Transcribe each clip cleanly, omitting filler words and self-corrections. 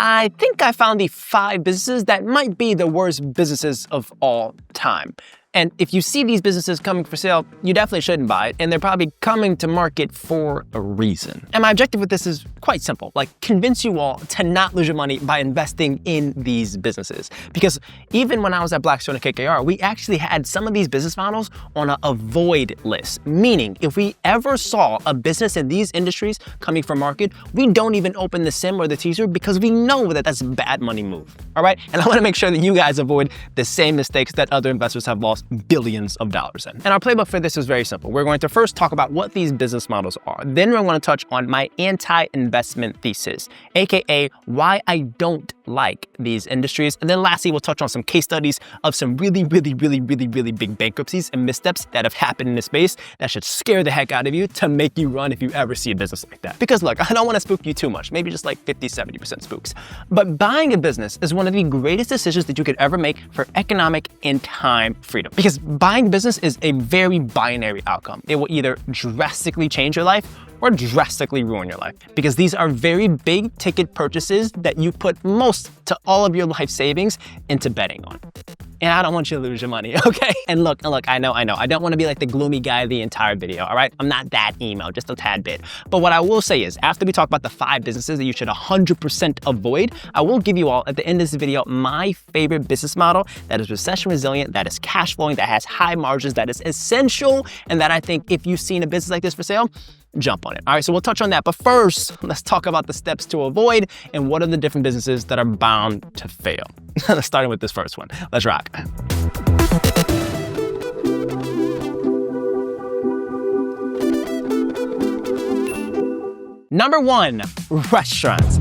I think I found the 5 businesses that might be the worst businesses of all time. And if you see these businesses coming for sale, you definitely shouldn't buy it, and they're probably coming to market for a reason. And my objective with this is quite simple, like convince you all to not lose your money by investing in these businesses. Because even when I was at Blackstone and KKR, we actually had some of these business models on a avoid list, meaning if we ever saw a business in these industries coming for market, we don't even open the sim or the teaser because we know that that's a bad money move, all right? And I wanna make sure that you guys avoid the same mistakes that other investors have lost billions of dollars in. And our playbook for this is very simple. We're going to first talk about what these business models are. Then we're going to touch on my anti-investment thesis, AKA why I don't like these industries. And then lastly, we'll touch on some case studies of some really big bankruptcies and missteps that have happened in this space that should scare the heck out of you to make you run if you ever see a business like that. Because look, I don't want to spook you too much, maybe just like 50-70% spooks. But buying a business is one of the greatest decisions that you could ever make for economic and time freedom. Because buying a business is a very binary outcome. It will either drastically change your life or drastically ruin your life. Because these are very big ticket purchases that you put most to all of your life savings into betting on. And I don't want you to lose your money, okay? And look, I know. I don't want to be like the gloomy guy the entire video, all right? I'm not that emo, just a tad bit. But what I will say is, after we talk about the 5 businesses that you should 100% avoid, I will give you all, at the end of this video, my favorite business model that is recession resilient, that is cash flowing, that has high margins, that is essential, and that I think if you've seen a business like this for sale, jump on it. All right, so we'll touch on that. But first, let's talk about the steps to avoid and what are the different businesses that are bound to fail. Starting with this first one. Let's rock. Number 1, restaurants.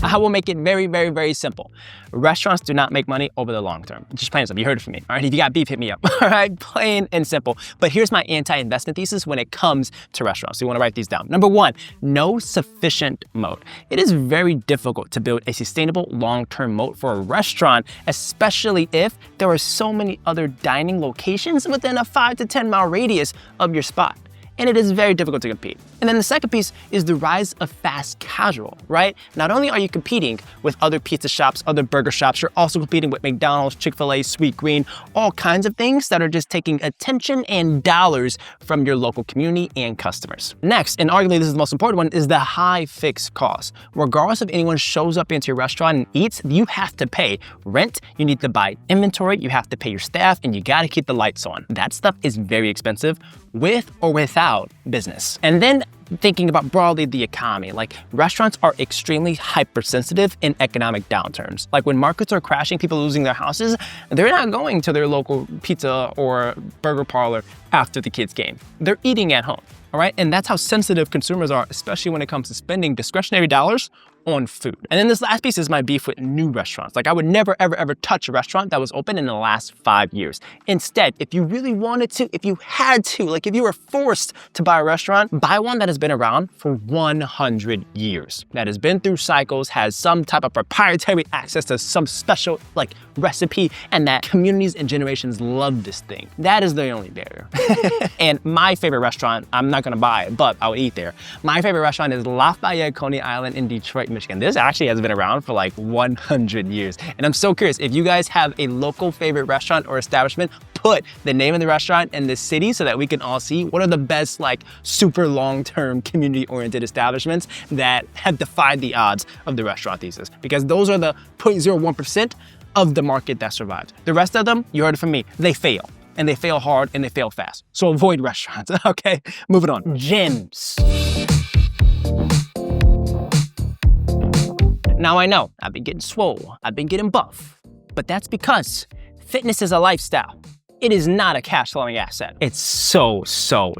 I will make it very simple. Restaurants do not make money over the long term. Just plain and simple. You heard it from me. All right, if you got beef, hit me up. All right, plain and simple. But here's my anti-investment thesis when it comes to restaurants. So you want to write these down. Number 1, no sufficient moat. It is very difficult to build a sustainable long-term moat for a restaurant, especially if there are so many other dining locations within a 5 to 10 mile radius of your spot. And it is very difficult to compete. And then the second piece is the rise of fast casual, right? Not only are you competing with other pizza shops, other burger shops, you're also competing with McDonald's, Chick-fil-A, Sweet Green, all kinds of things that are just taking attention and dollars from your local community and customers. Next, and arguably this is the most important one, is the high fixed costs. Regardless if anyone shows up into your restaurant and eats, you have to pay rent, you need to buy inventory, you have to pay your staff, and you gotta keep the lights on. That stuff is very expensive with or without business. And then thinking about broadly the economy, like restaurants are extremely hypersensitive in economic downturns. Like when markets are crashing, people losing their houses, they're not going to their local pizza or burger parlor after the kids' game. They're eating at home, all right? And that's how sensitive consumers are, especially when it comes to spending discretionary dollars on food. And then this last piece is my beef with new restaurants. Like I would never, ever touch a restaurant that was open in the last 5 years. Instead, if you really wanted to, if you had to, like if you were forced to buy a restaurant, buy one that has been around for 100 years, that has been through cycles, has some type of proprietary access to some special like recipe, and that communities and generations love this thing. That is the only barrier. And my favorite restaurant, I'm not gonna buy it, but I'll eat there. My favorite restaurant is Lafayette Coney Island in Detroit, Michigan. This actually has been around for like 100 years. And I'm so curious, if you guys have a local favorite restaurant or establishment, put the name of the restaurant and the city so that we can all see what are the best like super long-term community-oriented establishments that have defied the odds of the restaurant thesis. Because those are the 0.01% of the market that survives. The rest of them, you heard it from me, they fail. And they fail hard and they fail fast. So avoid restaurants, okay? Moving on. Gyms. Now I know, I've been getting swole, I've been getting buff, but that's because fitness is a lifestyle. It is not a cash flowing asset. It's so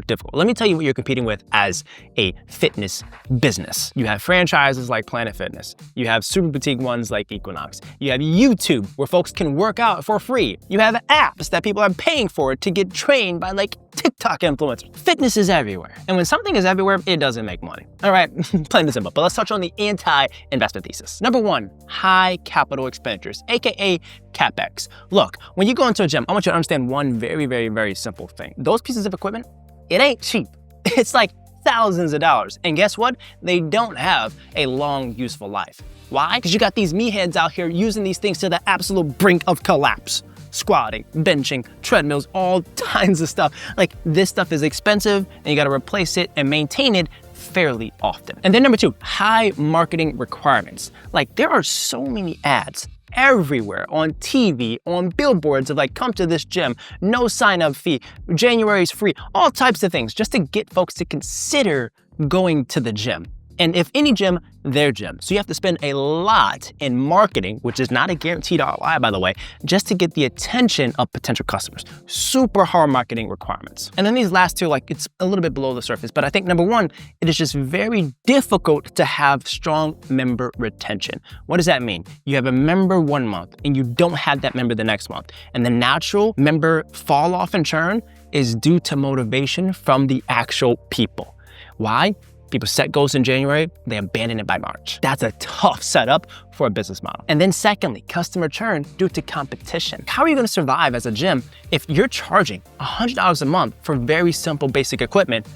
difficult. Let me tell you what you're competing with as a fitness business. You have franchises like Planet Fitness. You have super boutique ones like Equinox. You have YouTube where folks can work out for free. You have apps that people are paying for to get trained by like TikTok influencers. Fitness is everywhere. And when something is everywhere, it doesn't make money. All right, plain and simple. But let's touch on the anti-investment thesis. Number 1, high capital expenditures, AKA CapEx. Look, when you go into a gym, I want you to understand one very simple thing. Those pieces of equipment, it ain't cheap. It's like thousands of dollars. And guess what? They don't have a long, useful life. Why? Because you got these meatheads out here using these things to the absolute brink of collapse. Squatting, benching, treadmills, all kinds of stuff. Like, this stuff is expensive and you gotta replace it and maintain it fairly often. And then number 2, high marketing requirements. Like, there are so many ads everywhere on TV, on billboards of like, come to this gym, no sign-up fee, January's free, all types of things just to get folks to consider going to the gym. And if any gym, their gym. So you have to spend a lot in marketing, which is not a guaranteed ROI, by the way, just to get the attention of potential customers. Super hard marketing requirements. And then these last 2, like, it's a little bit below the surface, but I think number 1, it is just very difficult to have strong member retention. What does that mean? You have a member 1 month and you don't have that member the next month. And the natural member fall off and churn is due to motivation from the actual people. Why? People set goals in January, they abandon it by March. That's a tough setup for a business model. And then secondly, customer churn due to competition. How are you gonna survive as a gym if you're charging $100 a month for very simple basic equipment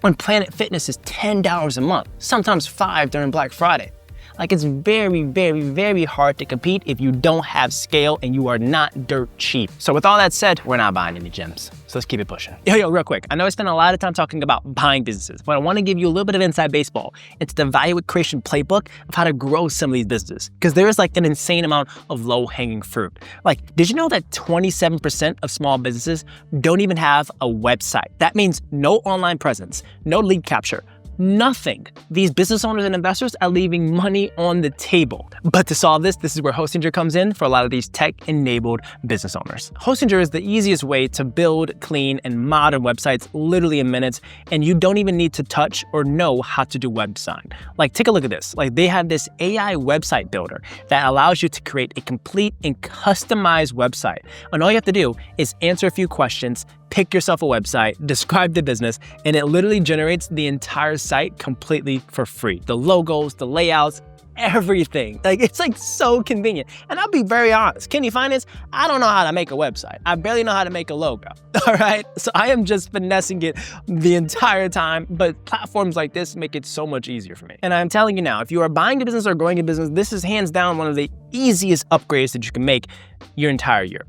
when Planet Fitness is $10 a month, sometimes $5 during Black Friday? Like, it's very, very, very hard to compete if you don't have scale and you are not dirt cheap. So with all that said, we're not buying any gyms. So let's keep it pushing. Yo, real quick. I know I spent a lot of time talking about buying businesses, but I want to give you a little bit of inside baseball. It's the value creation playbook of how to grow some of these businesses. Because there is like an insane amount of low-hanging fruit. Like, did you know that 27% of small businesses don't even have a website? That means no online presence, no lead capture, nothing. These business owners and investors are leaving money on the table. But to solve this is where Hostinger comes in for a lot of these tech-enabled business owners. Hostinger is the easiest way to build clean and modern websites literally in minutes, and you don't even need to touch or know how to do web design. Like, take a look at this. Like, they have this AI website builder that allows you to create a complete and customized website. And all you have to do is answer a few questions, pick yourself a website, describe the business, and it literally generates the entire site completely for free. The logos, the layouts, everything. Like, it's like so convenient. And I'll be very honest, Kenny Finance, I don't know how to make a website. I barely know how to make a logo, all right? So I am just finessing it the entire time, but platforms like this make it so much easier for me. And I'm telling you now, if you are buying a business or growing a business, this is hands down one of the easiest upgrades that you can make your entire year.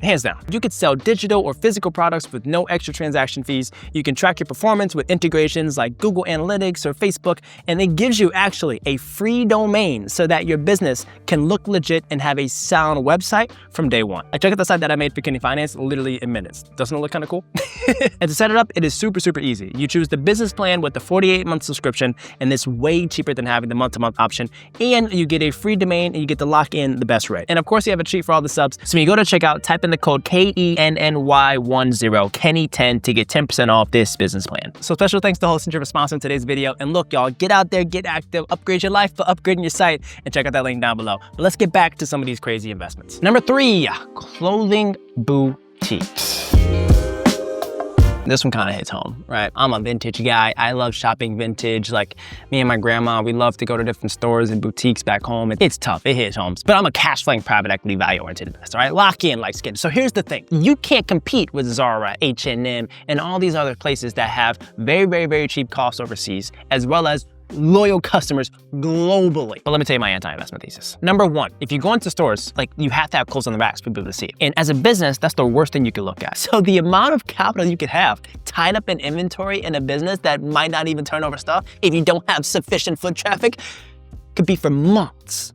Hands down. You could sell digital or physical products with no extra transaction fees. You can track your performance with integrations like Google Analytics or Facebook, and it gives you actually a free domain so that your business can look legit and have a sound website from day one. I checked out the site that I made for Kenny Finance literally in minutes. Doesn't it look kind of cool? And to set it up, it is super, super easy. You choose the business plan with the 48-month subscription, and it's way cheaper than having the month-to-month option. And you get a free domain, and you get to lock in the best rate. And of course, you have a treat for all the subs. So when you go to checkout, type in the code KENNY10, Kenny10 to get 10% off this business plan. So special thanks to Hostinger for sponsoring today's video. And look, y'all, get out there, get active, upgrade your life, but upgrading your site, and check out that link down below. But let's get back to some of these crazy investments. Number 3, clothing boutiques. This one kind of hits home, right? I'm a vintage guy. I love shopping vintage. Like, me and my grandma, we love to go to different stores and boutiques back home. It's tough, it hits home. But I'm a cash flowing private equity value-oriented investor, right? Lock in like skin. So here's the thing. You can't compete with Zara, H&M, and all these other places that have very, very, very cheap costs overseas, as well as loyal customers globally. But let me tell you my anti-investment thesis. Number 1, if you go into stores, like, you have to have clothes on the racks for people to see it. And as a business, that's the worst thing you could look at. So the amount of capital you could have tied up in inventory in a business that might not even turn over stuff if you don't have sufficient foot traffic could be for months.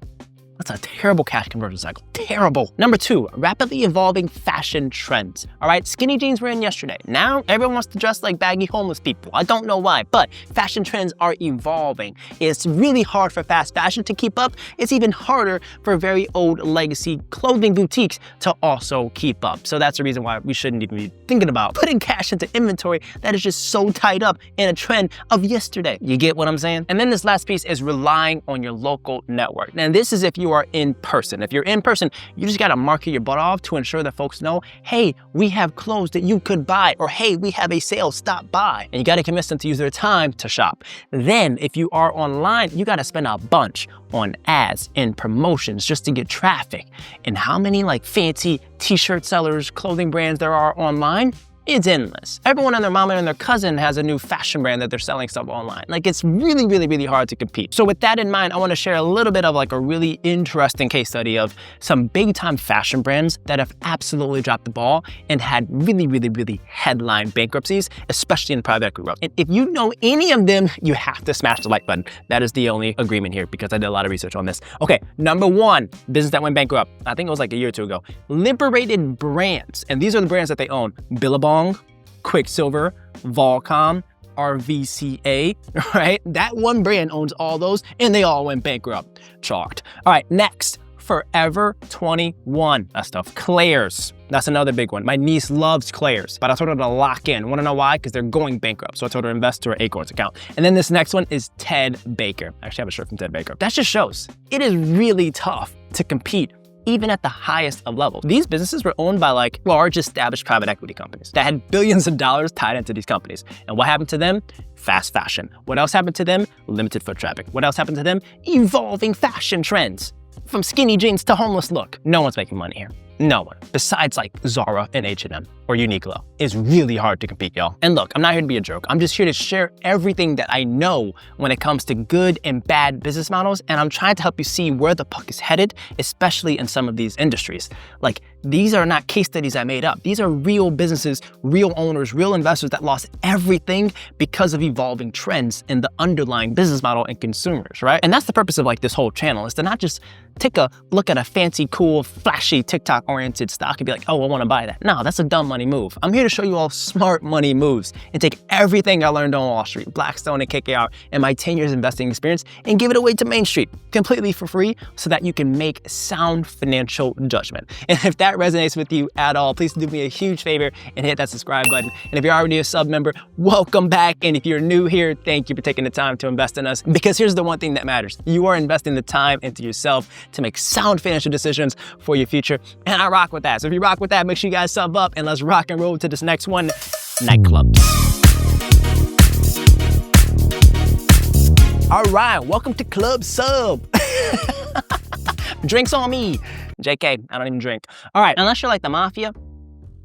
That's a terrible cash conversion cycle, terrible. Number 2, rapidly evolving fashion trends. All right, skinny jeans were in yesterday. Now everyone wants to dress like baggy homeless people. I don't know why, but fashion trends are evolving. It's really hard for fast fashion to keep up. It's even harder for very old legacy clothing boutiques to also keep up. So that's the reason why we shouldn't even be thinking about putting cash into inventory that is just so tied up in a trend of yesterday. You get what I'm saying? And then this last piece is relying on your local network. And this is if you are in person. If you're in person, you just gotta market your butt off to ensure that folks know, hey, we have clothes that you could buy, or hey, we have a sale, stop by. And you gotta convince them to use their time to shop. Then if you are online, you gotta spend a bunch on ads and promotions just to get traffic. And how many like fancy t-shirt sellers, clothing brands there are online? It's endless. Everyone and their mama and their cousin has a new fashion brand that they're selling stuff online. Like, it's really, really, really hard to compete. So with that in mind, I want to share a little bit of like a really interesting case study of some big time fashion brands that have absolutely dropped the ball and had really, really, really headline bankruptcies, especially in the private equity world. And if you know any of them, you have to smash the like button. That is the only agreement here because I did a lot of research on this. Okay, number one, business that went bankrupt. I think it was like a year or two ago. Liberated Brands. And these are the brands that they own. Billabong, Quicksilver, Volcom, RVCA, right? That one brand owns all those and they all went bankrupt. Chalked. All right, next, Forever 21. That stuff. Claire's. That's another big one. My niece loves Claire's, but I told her to lock in. Want to know why? Because they're going bankrupt. So I told her to invest to her Acorns account. And then this next one is Ted Baker. I actually have a shirt from Ted Baker. That just shows it is really tough to compete even at the highest of levels. These businesses were owned by like large established private equity companies that had billions of dollars tied into these companies. And what happened to them? Fast fashion. What else happened to them? Limited foot traffic. What else happened to them? Evolving fashion trends. From skinny jeans to homeless look. No one's making money here. No one. Besides like Zara and H&M or Uniqlo. It's really hard to compete, y'all. And look, I'm not here to be a joke. I'm just here to share everything that I know when it comes to good and bad business models. And I'm trying to help you see where the puck is headed, especially in some of these industries. Like, these are not case studies I made up. These are real businesses, real owners, real investors that lost everything because of evolving trends in the underlying business model and consumers, right? And that's the purpose of like this whole channel, is to not just take a look at a fancy, cool, flashy, TikTok-oriented stock and be like, oh, I want to buy that. No, that's a dumb money move. I'm here to show you all smart money moves and take everything I learned on Wall Street, Blackstone and KKR, and my 10 years investing experience and give it away to Main Street completely for free so that you can make sound financial judgment. And if that resonates with you at all, please do me a huge favor and hit that subscribe button. And if you're already a sub member, welcome back. And if you're new here, thank you for taking the time to invest in us. Because here's the one thing that matters. You are investing the time into yourself to make sound financial decisions for your future. And I rock with that. So if you rock with that, make sure you guys sub up and let's rock and roll to this next one, nightclubs. All right, welcome to Club Sub. Drinks on me. JK, I don't even drink. All right, unless you're like the mafia,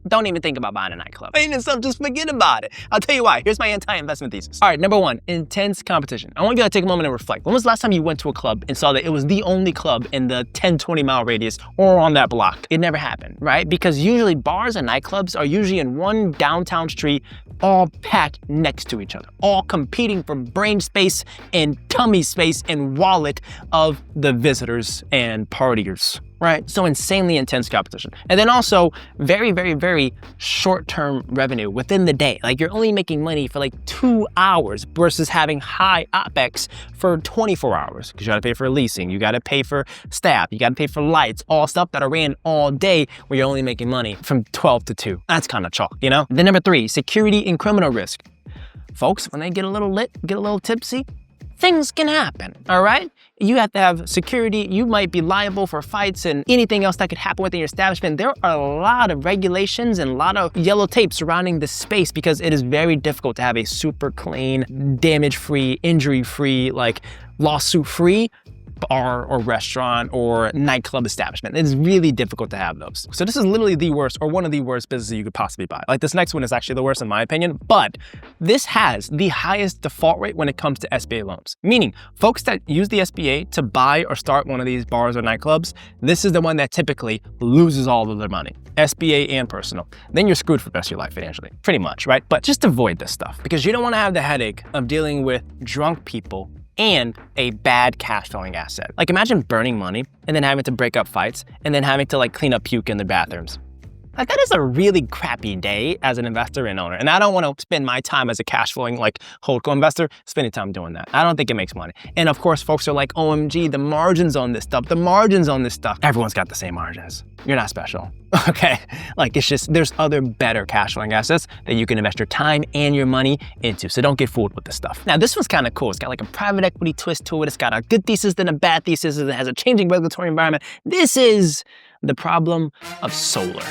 don't even think about buying a nightclub. Just forget about it. I'll tell you why. Here's my anti-investment thesis. All right, number one, intense competition. I want you to take a moment and reflect. When was the last time you went to a club and saw that it was the only club in the 10, 20 mile radius or on that block? It never happened, right? Because usually bars and nightclubs are usually in one downtown street, all packed next to each other, all competing for brain space and tummy space and wallet of the visitors and partiers. Right? So insanely intense competition. And then also very, very, very short-term revenue within the day. Like, you're only making money for like 2 hours versus having high OpEx for 24 hours. Because you gotta pay for leasing, you gotta pay for staff, you gotta pay for lights, all stuff that are ran all day where you're only making money from 12 to 2. That's kind of chalk, you know? Then number 3, security and criminal risk. Folks, when they get a little lit, get a little tipsy, things can happen, all right? You have to have security. You might be liable for fights and anything else that could happen within your establishment. There are a lot of regulations and a lot of yellow tape surrounding this space because it is very difficult to have a super clean, damage-free, injury-free, like lawsuit-free bar or restaurant or nightclub establishment. It's really difficult to have those. So this is literally the worst or one of the worst businesses you could possibly buy. Like, this next one is actually the worst in my opinion, but this has the highest default rate when it comes to SBA loans. Meaning, folks that use the SBA to buy or start one of these bars or nightclubs, this is the one that typically loses all of their money. SBA and personal. Then you're screwed for the rest of your life financially, pretty much, right? But just avoid this stuff because you don't want to have the headache of dealing with drunk people and a bad cash flowing asset. Like, imagine burning money and then having to break up fights and then having to like clean up puke in the bathrooms. Like, that is a really crappy day as an investor and owner. And I don't want to spend my time as a cash flowing like holdco investor spending time doing that. I don't think it makes money. And of course, folks are like, OMG, the margins on this stuff, the margins on this stuff. Everyone's got the same margins. You're not special, okay? Like, it's just, there's other better cash flowing assets that you can invest your time and your money into. So don't get fooled with this stuff. Now, this one's kind of cool. It's got like a private equity twist to it. It's got a good thesis then a bad thesis. It has a changing regulatory environment. This is the problem of solar.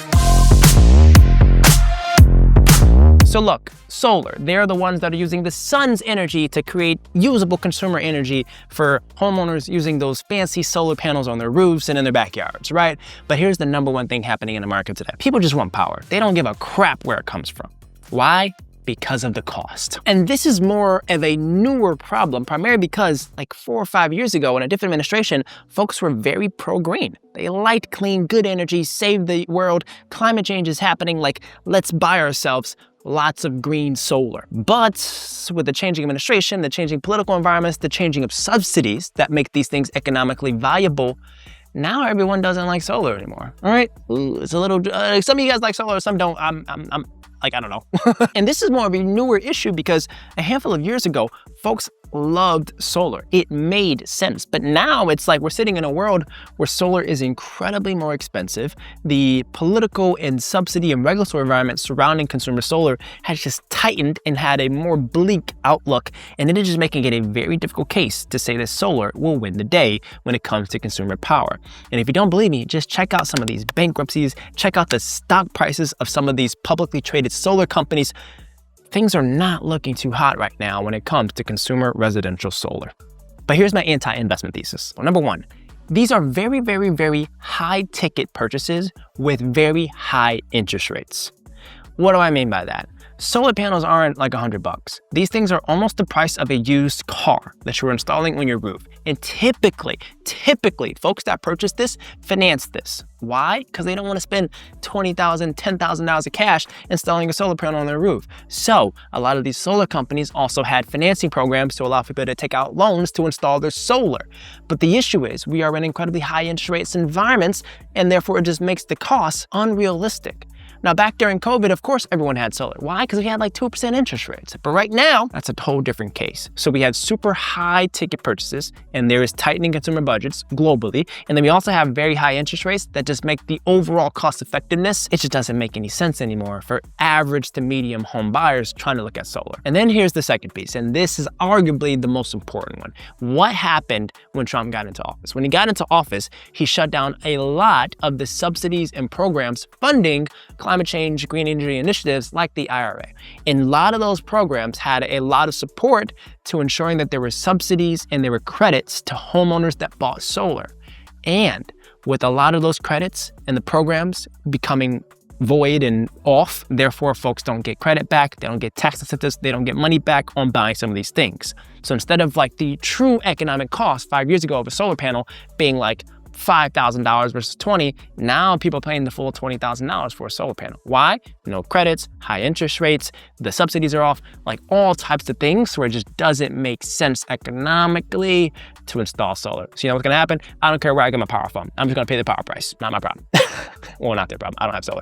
So look, solar, they're the ones that are using the sun's energy to create usable consumer energy for homeowners using those fancy solar panels on their roofs and in their backyards, right? But here's the number one thing happening in the market today. People just want power. They don't give a crap where it comes from. Why? Because of the cost. And this is more of a newer problem, primarily because like 4 or 5 years ago in a different administration, folks were very pro-green. They liked clean, good energy, save the world, climate change is happening, like let's buy ourselves lots of green solar. But with the changing administration, the changing political environments, the changing of subsidies that make these things economically viable, now everyone doesn't like solar anymore. All right, it's a little, some of you guys like solar, some don't. I'm like, I don't know. And this is more of a newer issue because a handful of years ago, folks loved solar. It made sense. But now it's like we're sitting in a world where solar is incredibly more expensive. The political and subsidy and regulatory environment surrounding consumer solar has just tightened and had a more bleak outlook. And it is just making it a very difficult case to say that solar will win the day when it comes to consumer power. And if you don't believe me, just check out some of these bankruptcies, check out the stock prices of some of these publicly traded solar companies. Things are not looking too hot right now when it comes to consumer residential solar. But here's my anti-investment thesis. Well, number one, these are very, very, very high ticket purchases with very high interest rates. What do I mean by that? Solar panels aren't like $100. These things are almost the price of a used car that you're installing on your roof. And typically, folks that purchase this finance this. Why? Because they don't want to spend $20,000, $10,000 of cash installing a solar panel on their roof. So a lot of these solar companies also had financing programs to allow people to take out loans to install their solar. But the issue is we are in incredibly high interest rates environments, and therefore it just makes the costs unrealistic. Now, back during COVID, of course, everyone had solar. Why? Because we had like 2% interest rates. But right now, that's a whole different case. So we have super high ticket purchases, and there is tightening consumer budgets globally. And then we also have very high interest rates that just make the overall cost effectiveness, it just doesn't make any sense anymore for average to medium home buyers trying to look at solar. And then here's the second piece, and this is arguably the most important one. What happened when Trump got into office? When he got into office, he shut down a lot of the subsidies and programs funding climate change, green energy initiatives like the IRA. And a lot of those programs had a lot of support to ensuring that there were subsidies and there were credits to homeowners that bought solar. And with a lot of those credits and the programs becoming void and off, therefore folks don't get credit back, they don't get tax incentives, they don't get money back on buying some of these things. So instead of like the true economic cost 5 years ago of a solar panel being like $5,000 versus $20,000, now people are paying the full $20,000 for a solar panel. Why? No credits, high interest rates, the subsidies are off, like all types of things where it just doesn't make sense economically to install solar. So you know what's gonna happen? I don't care where I get my power from. I'm just gonna pay the power price, not my problem. Well, not their problem, I don't have solar.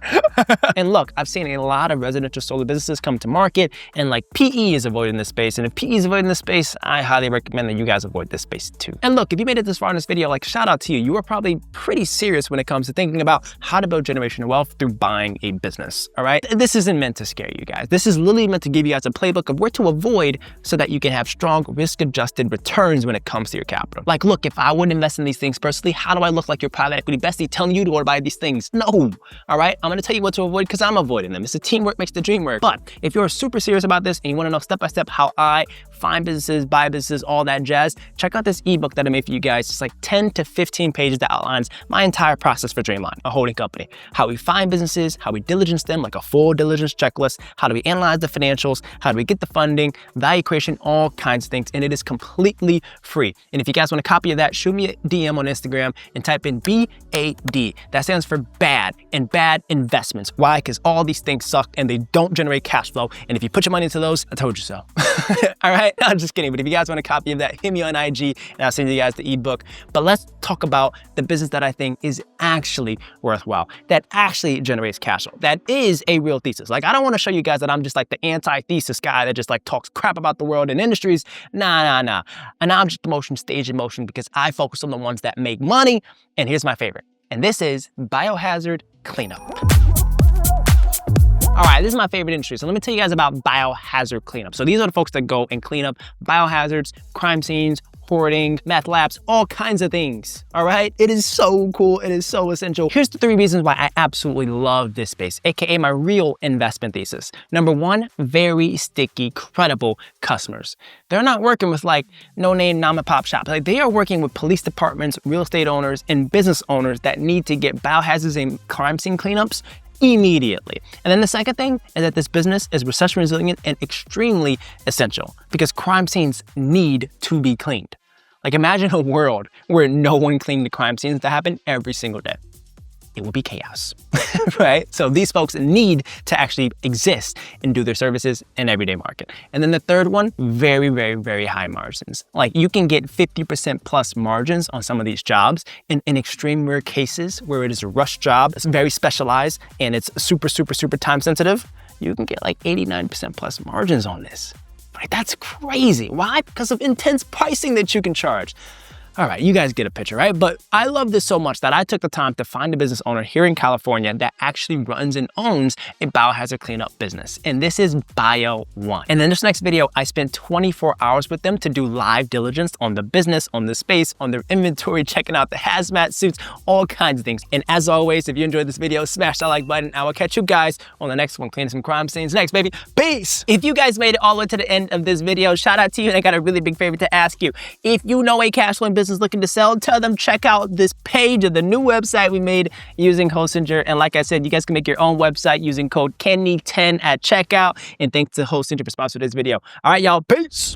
And look, I've seen a lot of residential solar businesses come to market, and like PE is avoiding this space. And if PE is avoiding this space, I highly recommend that you guys avoid this space too. And look, if you made it this far in this video, like shout out to you. You are probably pretty serious when it comes to thinking about how to build generational wealth through buying a business, all right? This isn't meant to scare you guys. This is literally meant to give you guys a playbook of where to avoid so that you can have strong risk-adjusted returns when it comes to your capital. Like, look, if I wouldn't invest in these things personally, how do I look like your private equity bestie telling you to go buy these things? No, all right? I'm gonna tell you what to avoid because I'm avoiding them. It's a teamwork makes the dream work. But if you're super serious about this and you wanna know step-by-step how I find businesses, buy businesses, all that jazz, check out this ebook that I made for you guys. It's like 10 to 15 pages that outlines my entire process for Dreamline, a holding company. How we find businesses, how we diligence them, like a full diligence checklist, how do we analyze the financials, how do we get the funding, value creation, all kinds of things. And it is completely free. And if you guys want a copy of that, shoot me a DM on Instagram and type in BAD. That stands for bad and bad investments. Why? Because all these things suck and they don't generate cash flow. And if you put your money into those, I told you so. All right, I'm just kidding. But if you guys want a copy of that, hit me on IG and I'll send you guys the ebook. But let's talk about the business that I think is actually worthwhile, that actually generates cash flow, that is a real thesis. Like, I don't want to show you guys that I'm just like the anti-thesis guy that just like talks crap about the world and industries. Nah. And I'm just emotion, stage emotion, because I focus on the ones that make money. And here's my favorite. And this is biohazard cleanup. All right, this is my favorite industry. So let me tell you guys about biohazard cleanup. So these are the folks that go and clean up biohazards, crime scenes, hoarding, meth labs, all kinds of things, all right? It is so cool, it is so essential. Here's the 3 reasons why I absolutely love this space, AKA my real investment thesis. Number 1, very sticky, credible customers. They're not working with like no-name mom and pop shops. Like, they are working with police departments, real estate owners, and business owners that need to get biohazards and crime scene cleanups immediately. And then the second thing is that this business is recession resilient and extremely essential because crime scenes need to be cleaned. Like imagine a world where no one cleaned the crime scenes that happen every single day. It will be chaos, right? So these folks need to actually exist and do their services in everyday market. And then the third one, very, very, very high margins. Like you can get 50% plus margins on some of these jobs. And in extreme rare cases where it is a rush job, it's very specialized and it's super, super, super time sensitive, you can get like 89% plus margins on this. Right? That's crazy. Why? Because of intense pricing that you can charge. All right, you guys get a picture, right? But I love this so much that I took the time to find a business owner here in California that actually runs and owns a biohazard cleanup business. And this is Bio One. And in this next video, I spent 24 hours with them to do live diligence on the business, on the space, on their inventory, checking out the hazmat suits, all kinds of things. And as always, if you enjoyed this video, smash that like button. I will catch you guys on the next one, cleaning some crime scenes next, baby. Peace! If you guys made it all the way to the end of this video, shout out to you. And I got a really big favor to ask you. If you know a cash flowing business looking to sell, tell them check out this page of the new website we made using Hostinger. And like I said, you guys can make your own website using code Kenny10 at checkout. And thanks to Hostinger for sponsoring this video. All right, y'all, peace.